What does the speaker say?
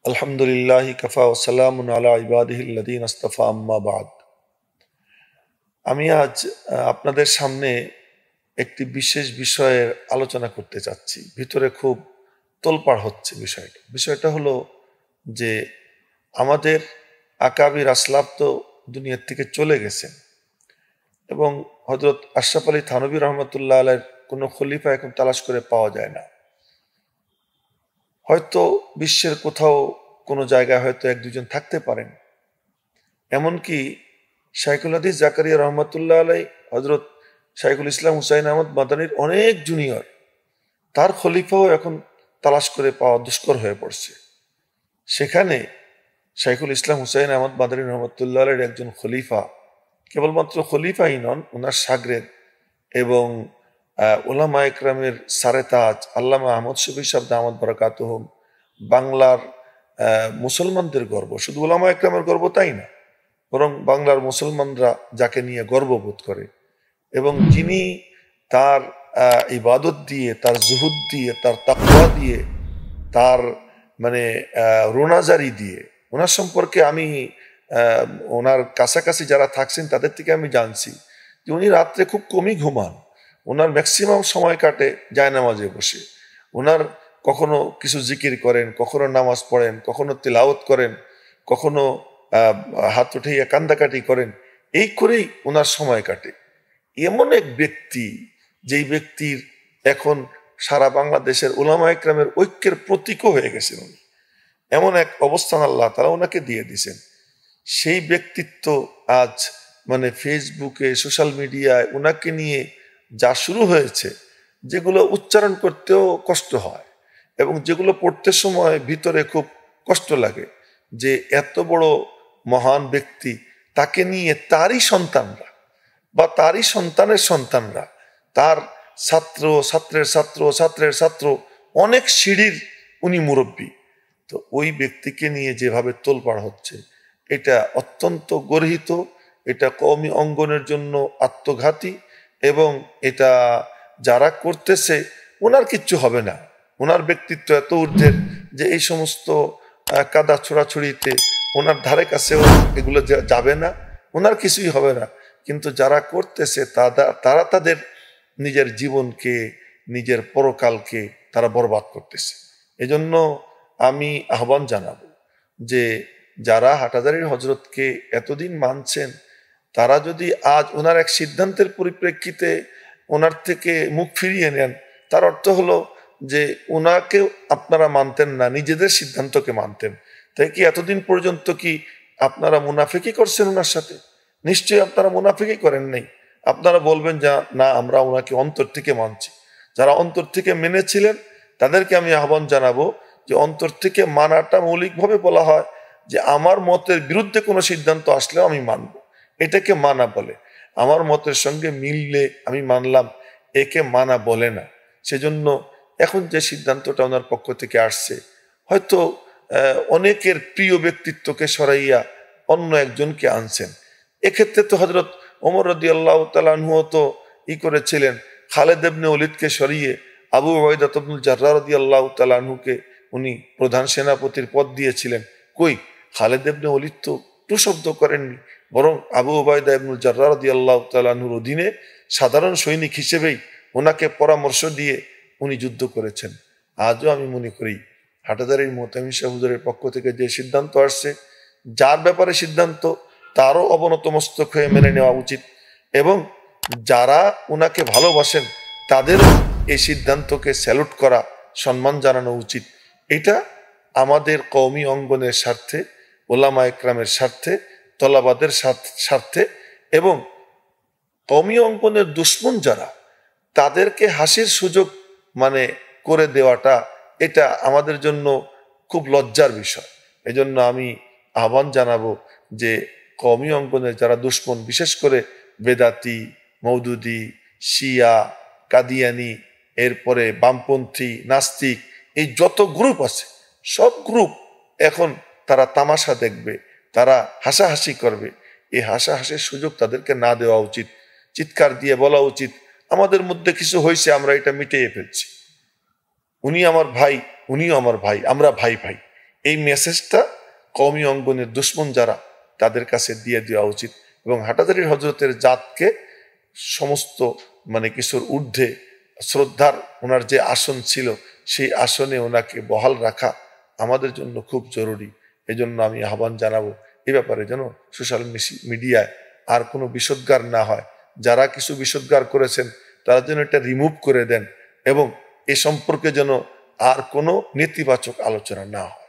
আলহামদুলিল্লাহ কাফা ওয়াসালামুন আলা ইবাদিহিল্লাযীনা ইসতাফা আম্মা বাদ। আমি আজ আপনাদের সামনে একটি বিশেষ বিষয়ের আলোচনা করতে চাচ্ছি। ভিতরে খুব তোলপাড় হচ্ছে বিষয়টা হলো যে আমাদের আকাবির আসলাফ তো দুনিয়ার থেকে চলে গেছেন এবং হযরত আশরাফ আলী থানভী রহমতুল্লাহ আলাইহির কোনো খলিফা এখন তালাশ করে পাওয়া যায় না। হয়তো বিশ্বের কোথাও কোনো জায়গায় হয়তো এক দুজন থাকতে পারেন। এমনকি শাইখুল হাদিস জাকারিয়া রহমতুল্লাহ আলাই হজরত শাইখুল ইসলাম হুসাইন আহমদ মাদানির অনেক জুনিয়র, তার খলিফাও এখন তালাশ করে পাওয়া দুষ্কর হয়ে পড়ছে। সেখানে শাইখুল ইসলাম হুসাইন আহমদ মাদানী রহমতুল্লাহ আলাইয়ের একজন খলিফা, কেবলমাত্র খলিফাই নন, ওনার শাগরেদ এবং ওলামা একরামের সারে তাজ আল্লামা আহমদ শফি সাহেব দামাত বরকাতুহুম, বাংলার মুসলমানদের গর্ব, শুধু ওলামা একরামের গর্ব তাই না, বরং বাংলার মুসলমানরা যাকে নিয়ে গর্ববোধ করে এবং যিনি তার ইবাদত দিয়ে, তার জুহুদ দিয়ে, তার তাকওয়া দিয়ে, তার রোনাজারি দিয়ে, ওনার সম্পর্কে আমি ওনার কাছাকাছি যারা থাকছেন তাদের থেকে আমি জানছি যে উনি রাত্রে খুব কমই ঘুমান। ওনার ম্যাক্সিমাম সময় কাটে জায়নামাজে বসে। ওনার কখনো কিছু জিকির করেন, কখনো নামাজ পড়েন, কখনো তিলাওয়াত করেন, কখনো হাত উঠাইয়া কান্দাকাটি করেন। এই করেই ওনার সময় কাটে। এমন এক ব্যক্তি, যেই ব্যক্তির এখন সারা বাংলাদেশের উলামা ইকরামের ঐক্যের প্রতীকও হয়ে গেছেন উনি। এমন এক অবস্থান আল্লাহ তাআলা ওনাকে দিয়ে দিয়েছেন। সেই ব্যক্তিত্ব আজ ফেসবুকে, সোশ্যাল মিডিয়ায় ওনাকে নিয়ে যা শুরু হয়েছে, যেগুলো উচ্চারণ করতেও কষ্ট হয় এবং যেগুলো পড়তে সময় ভিতরে খুব কষ্ট লাগে, যে এত বড় মহান ব্যক্তি, তাকে নিয়ে তারই সন্তানরা বা তারই সন্তানের সন্তানরা, তার ছাত্র, ছাত্রের ছাত্র, ছাত্রের ছাত্র, অনেক সিঁড়ির উনি মুরব্বী। তো ওই ব্যক্তিকে নিয়ে যেভাবে তোলপাড় হচ্ছে, এটা অত্যন্ত গর্হিত, এটা কওমি অঙ্গনের জন্য আত্মঘাতী এবং এটা যারা করতেছে ওনার কিচ্ছু হবে না। ওনার ব্যক্তিত্ব এত ঊর্ধ্বের যে এই সমস্ত কাদা ছোড়াছুড়িতে ওনার ধারে কাছেও এগুলো যাবে না, ওনার কিছুই হবে না। কিন্তু যারা করতেছে তারা তাদের নিজের জীবনকে, নিজের পরকালকে তারা বরবাদ করতেছে। এজন্য আমি আহ্বান জানাবো যে যারা হাটাজারির হজরতকে এতদিন মানছেন, তারা যদি আজ ওনার এক সিদ্ধান্তের পরিপ্রেক্ষিতে ওনার থেকে মুখ ফিরিয়ে নেন, তার অর্থ হলো যে ওনাকে আপনারা মানতেন না, নিজেদের সিদ্ধান্তকে মানতেন। তাই কি এতদিন পর্যন্ত কি আপনারা মুনাফিকি করছেন ওনার সাথে? নিশ্চয়ই আপনারা মুনাফিকি করেন নাই। আপনারা বলবেন যে না, আমরা ওনাকে অন্তর থেকে মানছি। যারা অন্তর থেকে মেনেছিলেন তাদেরকে আমি আহ্বান জানাবো যে অন্তর থেকে মানাটা মৌলিকভাবে বলা হয় যে আমার মতের বিরুদ্ধে কোনো সিদ্ধান্ত আসলেও আমি মানব, এটাকে মানা বলে। আমার মতের সঙ্গে মিললে আমি মানলাম, একে মানা বলে না। সেজন্য এখন যে সিদ্ধান্তটা ওনার পক্ষ থেকে আসছে, হয়তো অনেকের প্রিয় ব্যক্তিত্বকে সরাইয়া অন্য একজনকে আনছেন। এক্ষেত্রে তো হযরত ওমর রাদিয়াল্লাহু তাআলা আনহু তো করেছিলেন, খালেদ ইবনে ওলীদকে সরিয়ে আবু উবাইদা ইবনুল জাররাহ রাদিয়াল্লাহু তাআলা আনহুকে উনি প্রধান সেনাপতির পদ দিয়েছিলেন। কই, খালেদ ইবনে ওলীদ তো টু শব্দ করেননি, বরং আবু উবাইদা ইবনুল জাররাহ রাদিয়াল্লাহু তাআলা আনহুর অধীনে সাধারণ সৈনিক হিসেবেই ওনাকে পরামর্শ দিয়ে উনি যুদ্ধ করেছেন। আজও আমি মনে করি হাটাজারির মুহতামিম শাহ হুজুরের পক্ষ থেকে যে সিদ্ধান্ত আসছে, যার ব্যাপারে সিদ্ধান্ত, তারও অবনত মস্তক হয়ে মেনে নেওয়া উচিত এবং যারা ওনাকে ভালোবাসেন তাদেরও এই সিদ্ধান্তকে স্যালুট করা, সম্মান জানানো উচিত। এটা আমাদের কওমি অঙ্গনের স্বার্থে, ওলামা একরামের স্বার্থে, তলাবাদের স্বার্থে এবং কওমি অঙ্গনের দুশ্মন যারা, তাদেরকে হাসির সুযোগ করে দেওয়াটা, এটা আমাদের জন্য খুব লজ্জার বিষয়। এজন্য আমি আহ্বান জানাবো যে কওমি অঙ্গনের যারা দুশ্মন, বিশেষ করে বেদাতি, মৌদুদি, শিয়া, কাদিয়ানি, এরপরে বামপন্থী, নাস্তিক, এই যত গ্রুপ আছে, সব গ্রুপ এখন তারা তামাশা দেখবে, তারা হাসাহাসি করবে। এই হাসাহাসির সুযোগ তাদেরকে না দেওয়া উচিত। চিৎকার দিয়ে বলা উচিত, আমাদের মধ্যে কিছু হয়েছে, আমরা এটা মিটিয়ে ফেলছি। উনি আমার ভাই, উনিও আমার ভাই, আমরা ভাই ভাই। এই মেসেজটা কওমি অঙ্গনের দুশ্মন যারা তাদের কাছে দিয়ে দেওয়া উচিত এবং হাটাজারির হজরতের জাতকে সমস্ত কিছুর ঊর্ধ্বে শ্রদ্ধার ওনার যে আসন ছিল সেই আসনে ওনাকে বহাল রাখা আমাদের জন্য খুব জরুরি। এজন্য আমি আহ্বান জানাবো এ ব্যাপারে যেন সোশ্যাল মিডিয়ায় আর কোনো বিষোদ্গার না হয়। যারা কিছু বিষোদ্গার করেছেন তারা যেন এটা রিমুভ করে দেন এবং এ সম্পর্কে যেন আর কোনো নেতিবাচক আলোচনা না হয়।